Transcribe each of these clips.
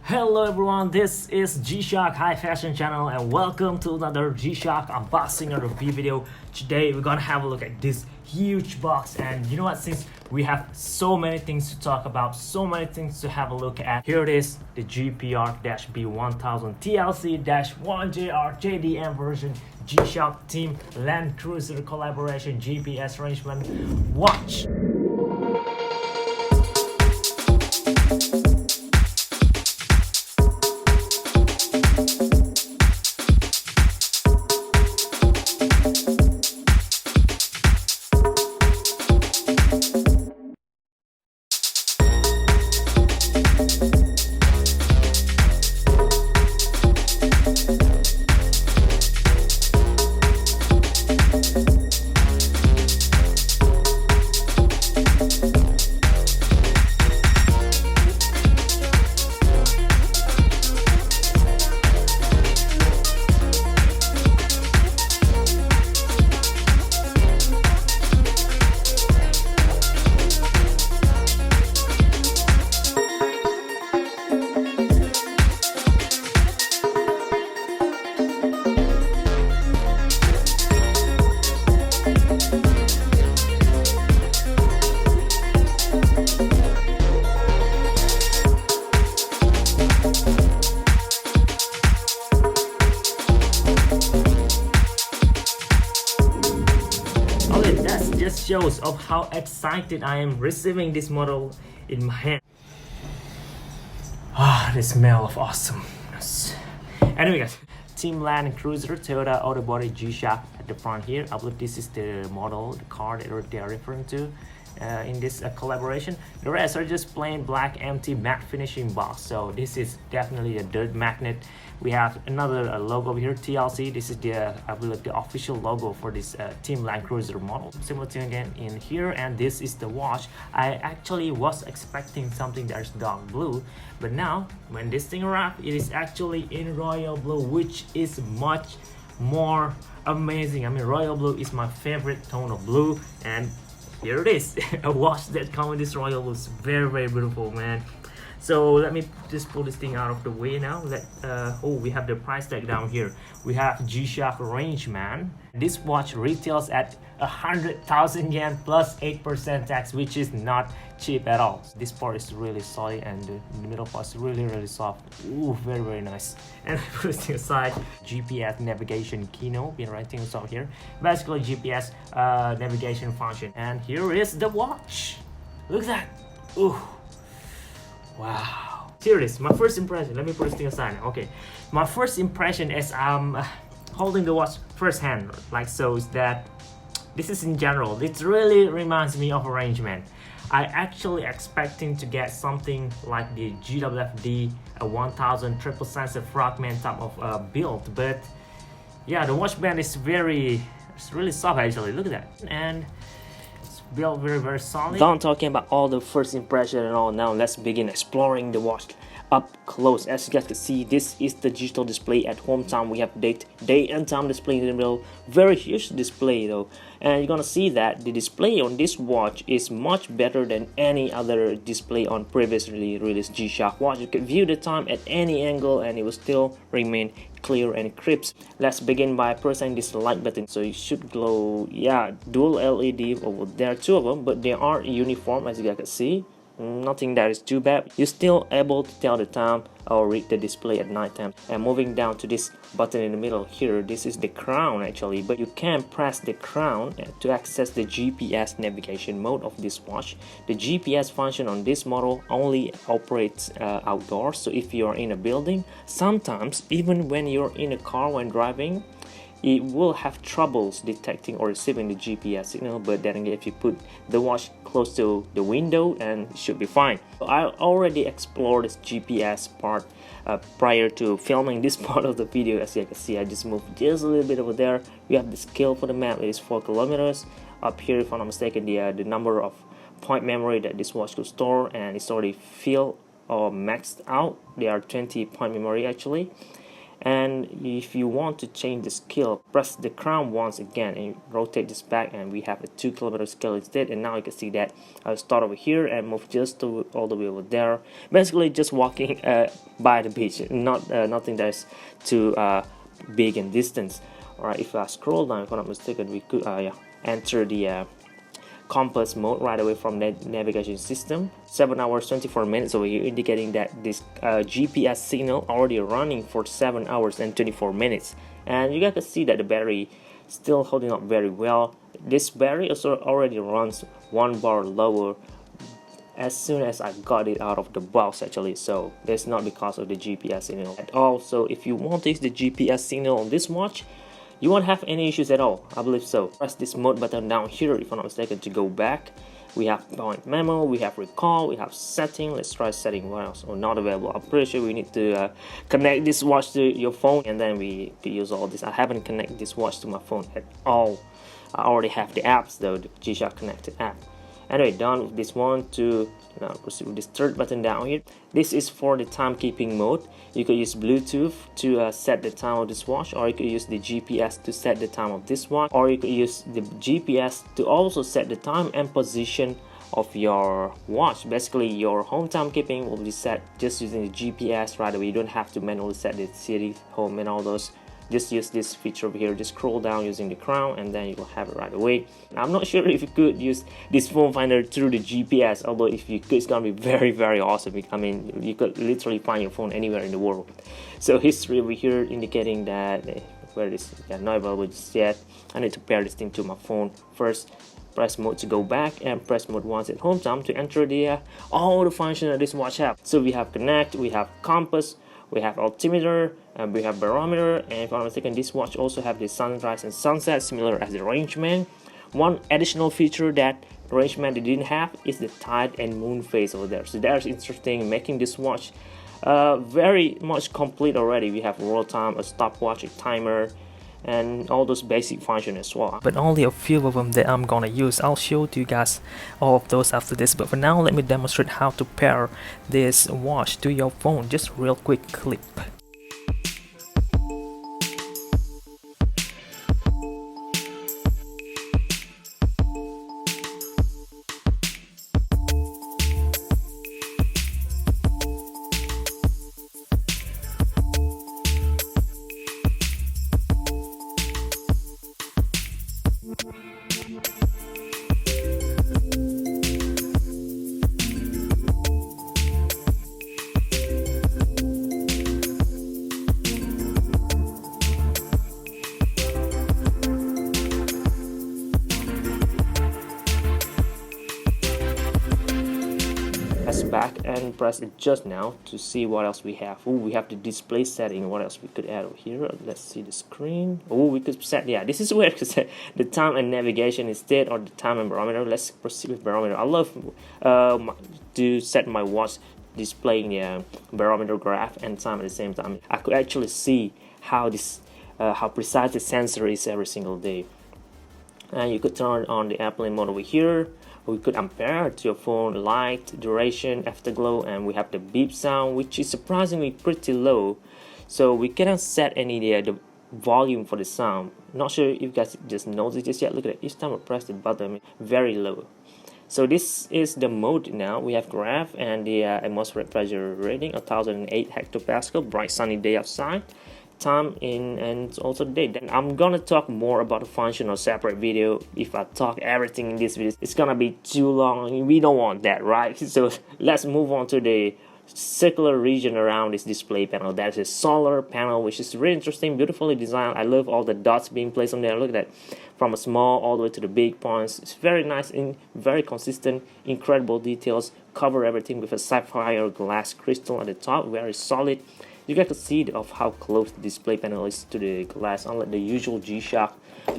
Hello everyone, this is G-Shock High Fashion Channel and welcome to another G-Shock unboxing and review video. Today we're gonna have a look at this huge box, and you know what, since we have so many things to talk about, so many things to have a look at, here it is, the GPR-B1000TLC-1JR JDM version G-Shock Team Land Cruiser Collaboration GPS Rangeman watch. That just shows of how excited I am receiving this model in my hand. The smell of awesomeness. Anyway guys, Team Land Cruiser Toyota Auto Body G-Shock at the front here. I believe this is the model, the car that they are referring to in this collaboration. The rest are just plain black empty matte finishing box, so this is definitely a dirt magnet. We have another logo over here, TLC. This is the I believe the official logo for this Team Land Cruiser model. Similar thing again in here, and this is the watch. I actually was expecting something that's dark blue, but now when this thing arrived, it is actually in royal blue, which is much more amazing. I mean, royal blue is my favorite tone of blue, and here it is. A watch that comes with this royal blue is very beautiful, man. So let me just pull this thing out of the way now. We have the price tag down here. We have G-Shock Rangeman. This watch retails at 100,000 yen plus 8% tax, which is not cheap at all. This part is really solid, and the middle part is really soft. Ooh, very nice. And put this aside, GPS navigation keynote, been writing this out here. Basically GPS navigation function. And here is the watch. Look at that. Ooh. Wow. Serious, my first impression, let me put this thing aside. Okay, my first impression as I'm holding the watch first hand like so is that this is in general, it really reminds me of a Rangeman. I actually expecting to get something like the GWF-D 1000 triple sensor frogman type of build, but yeah, the watch band is really soft actually. Look at that, and built very solid. Done talking about all the first impression and all. Now let's begin exploring the watch up close. As you guys can see, this is the digital display. At home time we have day and time display in the middle. Very huge display though, and you're gonna see that the display on this watch is much better than any other display on previously released G-Shock watch. You can view the time at any angle and it will still remain clear and crisp. Let's begin by pressing this light button, so it should glow. Yeah, dual LED over there, two of them, but they aren't uniform as you guys can see. Nothing that is too bad. You're still able to tell the time or read the display at night time. And moving down to this button in the middle here, this is the crown actually, but you can press the crown to access the GPS navigation mode of this watch. The GPS function on this model only operates outdoors, so if you are in a building, sometimes even when you're in a car when driving, it will have troubles detecting or receiving the GPS signal. But then again, if you put the watch close to the window, and it should be fine. I already explored this GPS part prior to filming this part of the video. As you can see, I just moved just a little bit over there. We have the scale for the map, it is 4 kilometers. Up here, if I'm not mistaken, the number of point memory that this watch could store, and it's already filled or maxed out. There are 20 point memory actually. And if you want to change the scale, press the crown once again and rotate this back, and we have a 2 km scale instead. And now you can see that I'll start over here and move just all the way over there, basically just walking by the beach, not nothing that's too big in distance. Alright, if I scroll down, if I'm not mistaken, we could enter the compass mode right away from the navigation system. 7 hours 24 minutes over here, indicating that this GPS signal already running for 7 hours and 24 minutes. And you guys can see that the battery still holding up very well. This battery also already runs 1 bar lower as soon as I got it out of the box actually, so it's not because of the GPS signal at all. So if you want to use the GPS signal on this watch, you won't have any issues at all, I believe so. Press this mode button down here if I'm not mistaken to go back. We have point memo, we have recall, we have setting. Let's try setting. What else? Oh, not available. I'm pretty sure we need to connect this watch to your phone, and then we could use all this. I haven't connected this watch to my phone at all. I already have the apps though, the G-Shock connected app. Anyway, done with this one. To now proceed with this third button down here. This is for the timekeeping mode. You could use Bluetooth to set the time of this watch, or you could use the GPS to set the time of this watch, or you could use the GPS to also set the time and position of your watch. Basically, your home timekeeping will be set just using the GPS right away. You don't have to manually set the city, home, and all those. Just use this feature over here. Just scroll down using the crown, and then you will have it right away. I'm not sure if you could use this phone finder through the GPS, although if you could, it's gonna be very awesome. I mean, you could literally find your phone anywhere in the world. So history over here indicating that where it is, not available just yet. I need to pair this thing to my phone first. Press mode to go back, and press mode once at home time to enter the all the functions that this watch have. So we have connect, we have compass, we have altimeter, and we have barometer. And if I'm not mistaken, this watch also have the sunrise and sunset, similar as the Rangeman. One additional feature that Rangeman didn't have is the tide and moon phase over there. So that's interesting, making this watch very much complete already. We have world time, a stopwatch, a timer, and all those basic functions as well. But only a few of them that I'm gonna use. I'll show to you guys all of those after this, but for now let me demonstrate how to pair this watch to your phone. Just real quick clip. Back and press adjust now to see what else we have. Oh, we have the display setting. What else we could add over here? Let's see the screen. Oh, we could set, yeah, this is where you set the time and navigation instead, or the time and barometer. Let's proceed with barometer. I love to set my watch displaying the barometer graph and time at the same time. I could actually see how this how precise the sensor is every single day. And you could turn on the airplane mode over here. We could ampere to your phone, light, duration, afterglow, and we have the beep sound, which is surprisingly pretty low. So we cannot set any the volume for the sound. Not sure if you guys just noticed this yet. Look at it. Each time I press the button, very low. So this is the mode now. We have graph and the atmospheric pressure rating, 1008 hectopascal, bright sunny day outside. Time in and also date. Then I'm gonna talk more about the function on separate video. If I talk everything in this video, it's gonna be too long. We don't want that, right? So let's move on to the circular region around this display panel. That's a solar panel, which is really interesting, beautifully designed. I love all the dots being placed on there. Look at that, from a small all the way to the big points. It's very nice and very consistent, incredible details. Cover everything with a sapphire glass crystal at the top, very solid. You get to see of how close the display panel is to the glass, unlike the usual G-Shock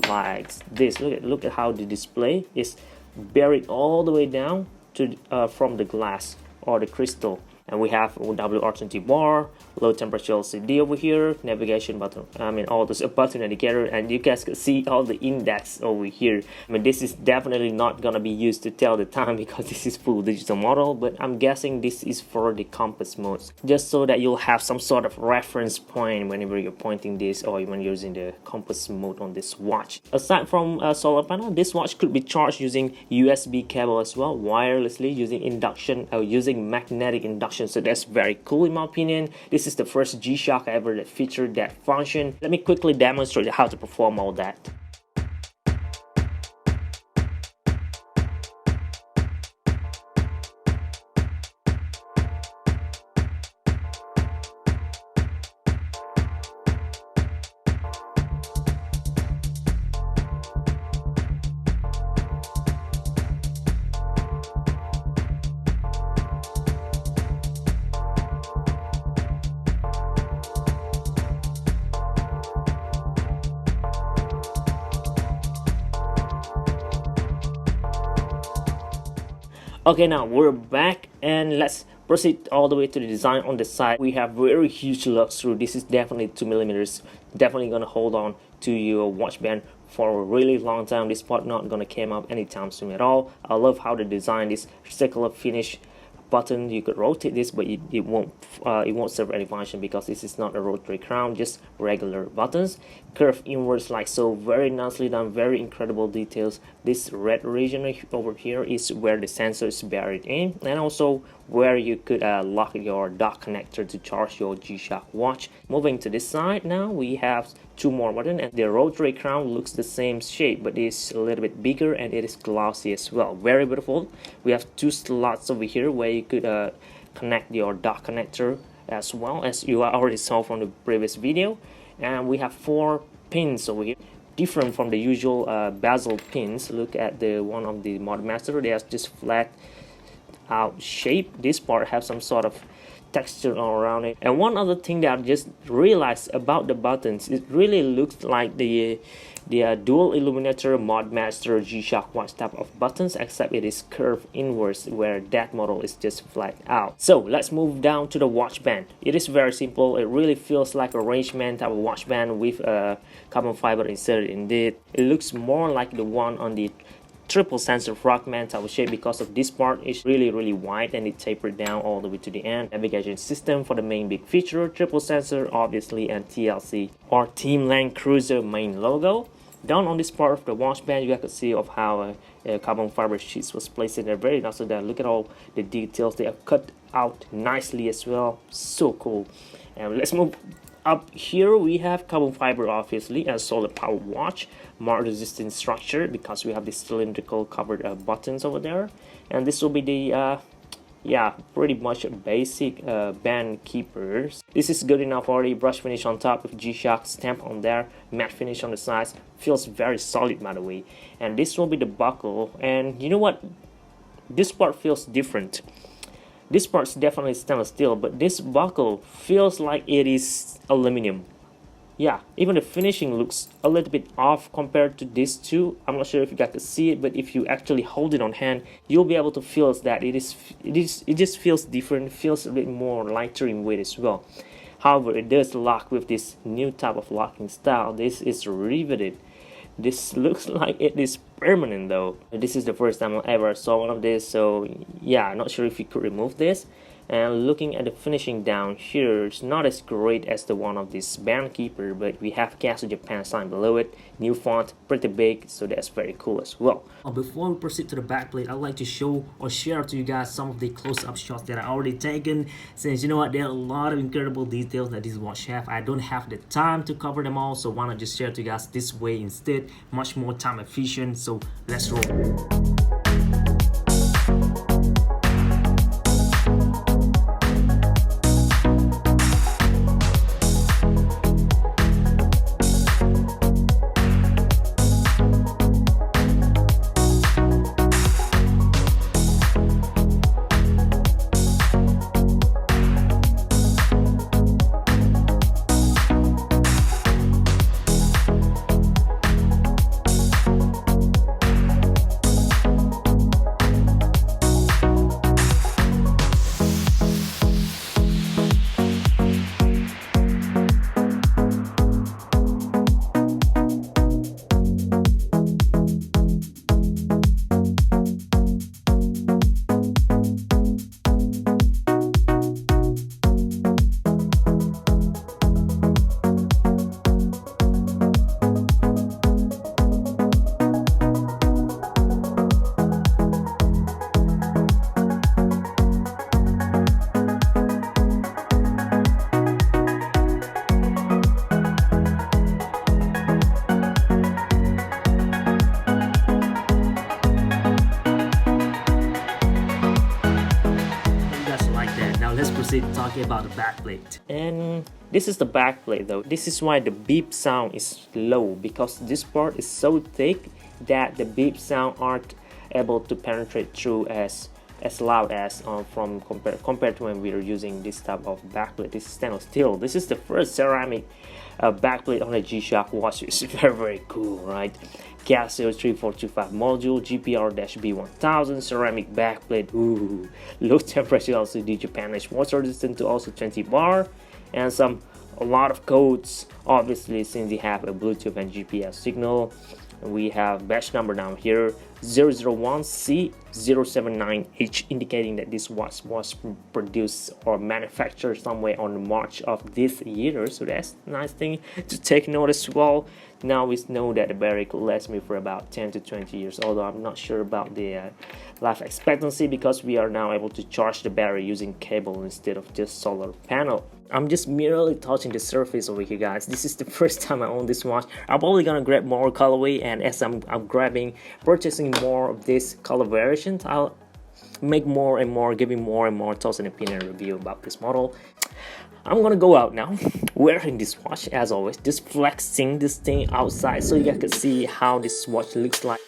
like this. Look at how the display is buried all the way down to from the glass or the crystal. And we have WR20 bar, low temperature LCD over here, navigation button, all this button indicator, and you guys can see all the index over here. This is definitely not gonna be used to tell the time because this is full digital model, but I'm guessing this is for the compass modes, just so that you'll have some sort of reference point whenever you're pointing this or when you're using the compass mode on this watch. Aside from solar panel, this watch could be charged using USB cable as well, wirelessly, using induction or using magnetic induction. So that's very cool in my opinion. This is the first G-Shock ever that featured that function. Let me quickly demonstrate how to perform all that. Okay, now we're back and let's proceed all the way to the design on the side. We have very huge luxury. This is definitely 2mm, definitely gonna hold on to your watch band for a really long time. This part not gonna come up anytime soon at all. I love how they designed this circular finish button. You could rotate this, but it won't serve any function because this is not a rotary crown, just regular buttons. Curve inwards like so, very nicely done, very incredible details. This red region over here is where the sensor is buried in, and also where you could lock your dock connector to charge your G-Shock watch. Moving to this side now, we have two more buttons, and the rotary crown looks the same shape, but it's a little bit bigger and it is glossy as well. Very beautiful. We have two slots over here where you could connect your dock connector as well, as you already saw from the previous video. And we have 4 pins over here, different from the usual bezel pins. Look at the one of the Modmaster, they have just flat out shape. This part has some sort of texture all around it. And one other thing that I just realized about the buttons, it really looks like the dual illuminator Modmaster G-Shock watch type of buttons, except it is curved inwards, where that model is just flat out. So let's move down to the watch band. It is very simple. It really feels like a Rangeman type of watch band with carbon fiber inserted in it. It looks more like the one on the triple sensor frogman type of shape because of this part is really wide and it tapered down all the way to the end. Navigation system for the main big feature, triple sensor obviously, and TLC or Team Land Cruiser main logo. Down on this part of the watch band, you can see of how carbon fiber sheets was placed in there, very nice. So that look at all the details, they are cut out nicely as well, so cool. And let's move up here. We have carbon fiber obviously, and solar power watch, more resistant structure because we have this cylindrical covered buttons over there. And this will be the pretty much basic band keepers. This is good enough already. Brush finish on top with G-Shock stamp on there, matte finish on the sides, feels very solid by the way. And this will be the buckle, and you know what, this part feels different. This part's definitely stainless steel, but this buckle feels like it is aluminum. Yeah, even the finishing looks a little bit off compared to this two. I'm not sure if you guys can see it, but if you actually hold it on hand, you'll be able to feel that it just feels different, feels a bit more lighter in weight as well. However, it does lock with this new type of locking style. This is riveted. This looks like it is permanent though. This is the first time I ever saw one of this, so yeah, not sure if you could remove this. And looking at the finishing down here, it's not as great as the one of this band keeper, but we have Casio Japan sign below it, new font, pretty big, so that's very cool as well. Before we proceed to the backplate, I'd like to show or share to you guys some of the close-up shots that I already taken, since you know what, there are a lot of incredible details that this watch have. I don't have the time to cover them all, so why not just share to you guys this way instead, much more time efficient. So let's roll. the backplate. And this is the backplate though. This is why the beep sound is low, because this part is so thick that the beep sound aren't able to penetrate through as loud as compared to when we were using this type of backplate. This is stainless steel. This is the first ceramic backplate on a G-Shock watch. It's very cool, right? Casio 3425 module, GPR-B1000 ceramic backplate. Ooh, low temperature LCD Japanese water resistant to also 20 bar, and a lot of codes. Obviously, since they have a Bluetooth and GPS signal. We have batch number down here 001C079H, indicating that this watch was produced or manufactured somewhere on March of this year. So that's a nice thing to take note as well. Now we know that the battery could last me for about 10 to 20 years, although I'm not sure about the life expectancy, because we are now able to charge the battery using cable instead of just solar panel. I'm just merely touching the surface over here, guys. This is the first time I own this watch. I'm probably gonna grab more colorway, and as I'm purchasing more of this color variations, I'll make more and more, giving more and more thoughts and opinion review about this model. I'm gonna go out now wearing this watch as always, just flexing this thing outside so you guys can see how this watch looks like.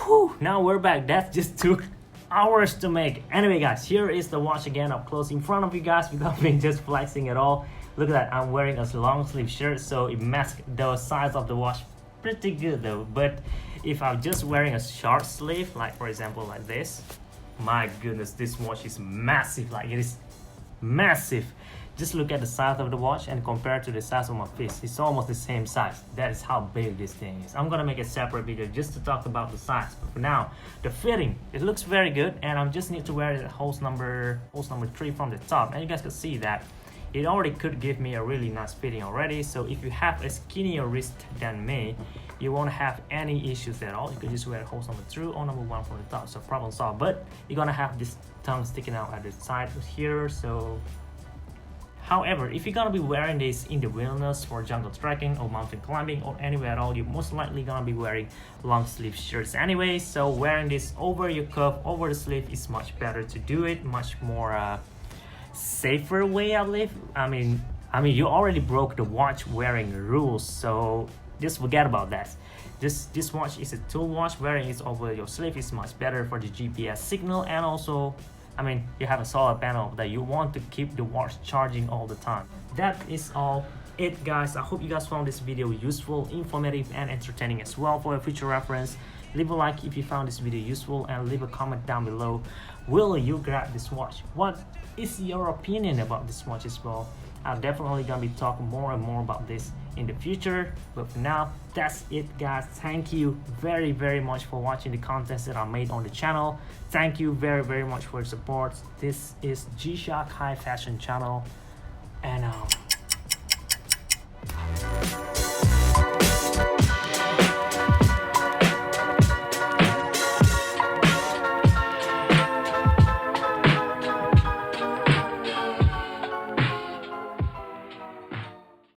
Whew, now we're back. That just took hours to make. Anyway guys, here is the watch again up close in front of you guys without me just flexing at all. Look at that, I'm wearing a long sleeve shirt, so it masks the size of the watch pretty good though. But if I'm just wearing a short sleeve, like for example like this, my goodness, this watch is massive. Like, it is massive. Just look at the size of the watch and compare to the size of my fist. It's almost the same size. That is how big this thing is. I'm gonna make a separate video just to talk about the size. But for now, the fitting, it looks very good, and I just need to wear the hose number 3 from the top. And you guys can see that it already could give me a really nice fitting already. So if you have a skinnier wrist than me, you won't have any issues at all. You can just wear hose number 2 or number 1 from the top, so problem solved. But you're gonna have this tongue sticking out at the side here, so however, if you're gonna be wearing this in the wilderness for jungle trekking or mountain climbing or anywhere at all, you're most likely gonna be wearing long sleeve shirts anyway. So wearing this over your cuff, over the sleeve is much better to do it, much more safer way, I believe. I mean, you already broke the watch wearing rules, so just forget about that. This watch is a tool watch. Wearing it over your sleeve is much better for the GPS signal, and also, I mean, you have a solar panel that you want to keep the watch charging all the time. That is all it, guys. I hope you guys found this video useful, informative, and entertaining as well. For a future reference, Leave a like if you found this video useful, and leave a comment down below. Will you grab this watch? What is your opinion about this watch as well? I'm definitely gonna be talking more and more about this in the future, but for now, that's it guys. Thank you very much for watching the contents that I made on the channel. Thank you very much for your support. This is G-Shock High Fashion channel, and